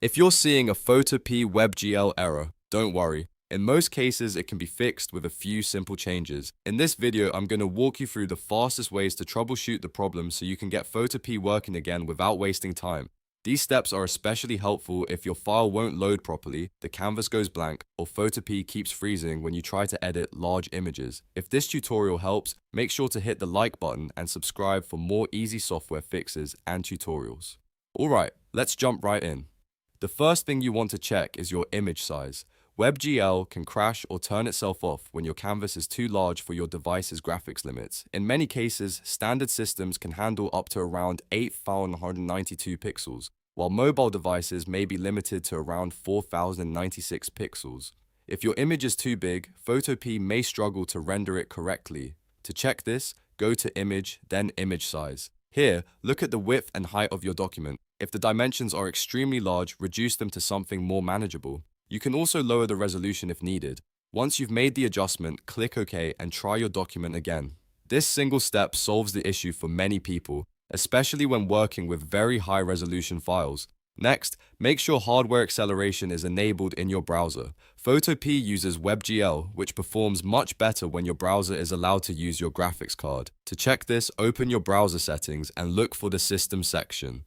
If you're seeing a Photopea WebGL error, don't worry. In most cases, it can be fixed with a few simple changes. In this video, I'm going to walk you through the fastest ways to troubleshoot the problem so you can get Photopea working again without wasting time. These steps are especially helpful if your file won't load properly, the canvas goes blank, or Photopea keeps freezing when you try to edit large images. If this tutorial helps, make sure to hit the like button and subscribe for more easy software fixes and tutorials. Alright, let's jump right in. The first thing you want to check is your image size. WebGL can crash or turn itself off when your canvas is too large for your device's graphics limits. In many cases, standard systems can handle up to around 8,192 pixels, while mobile devices may be limited to around 4,096 pixels. If your image is too big, Photopea may struggle to render it correctly. To check this, go to Image, then Image Size. Here, look at the width and height of your document. If the dimensions are extremely large, reduce them to something more manageable. You can also lower the resolution if needed. Once you've made the adjustment, click OK and try your document again. This single step solves the issue for many people, especially when working with very high resolution files. Next, make sure hardware acceleration is enabled in your browser. Photopea uses WebGL, which performs much better when your browser is allowed to use your graphics card. To check this, open your browser settings and look for the System section.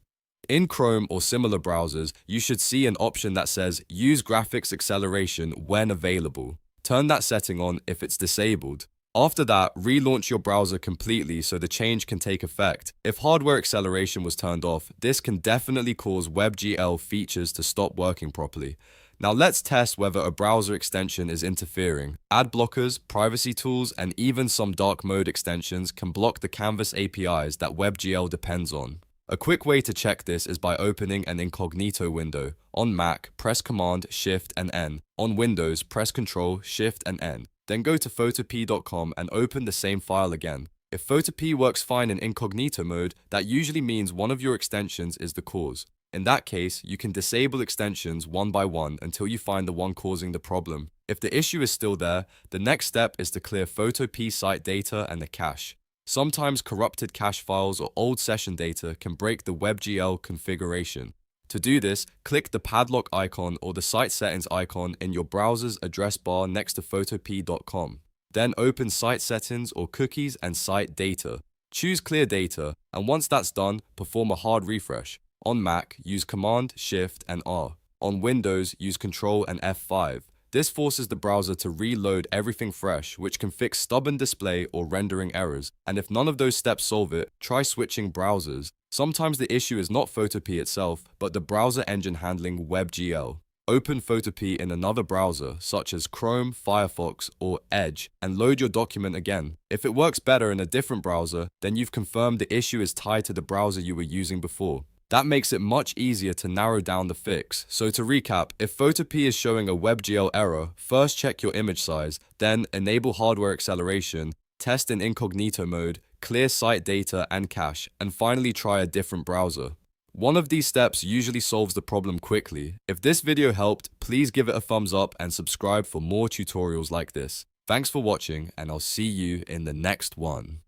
In Chrome or similar browsers, you should see an option that says Use Graphics Acceleration when available. Turn that setting on if it's disabled. After that, relaunch your browser completely so the change can take effect. If hardware acceleration was turned off, this can definitely cause WebGL features to stop working properly. Now let's test whether a browser extension is interfering. Ad blockers, privacy tools, and even some dark mode extensions can block the Canvas APIs that WebGL depends on. A quick way to check this is by opening an Incognito window. On Mac, press Command, Shift, and N. On Windows, press Ctrl, Shift, and N. Then go to photopea.com and open the same file again. If Photopea works fine in incognito mode, that usually means one of your extensions is the cause. In that case, you can disable extensions one by one until you find the one causing the problem. If the issue is still there, the next step is to clear Photopea site data and the cache. Sometimes corrupted cache files or old session data can break the WebGL configuration. To do this, click the padlock icon or the site settings icon in your browser's address bar next to photopea.com. Then open site settings or cookies and site data. Choose clear data, and once that's done, perform a hard refresh. On Mac, use Command, Shift, and R. On Windows, use Ctrl and F5. This forces the browser to reload everything fresh, which can fix stubborn display or rendering errors. And if none of those steps solve it, try switching browsers. Sometimes the issue is not Photopea itself, but the browser engine handling WebGL. Open Photopea in another browser, such as Chrome, Firefox, or Edge, and load your document again. If it works better in a different browser, then you've confirmed the issue is tied to the browser you were using before. That makes it much easier to narrow down the fix. So to recap, if Photopea is showing a WebGL error, first check your image size, then enable hardware acceleration, test in incognito mode, clear site data and cache, and finally try a different browser. One of these steps usually solves the problem quickly. If this video helped, please give it a thumbs up and subscribe for more tutorials like this. Thanks for watching, and I'll see you in the next one.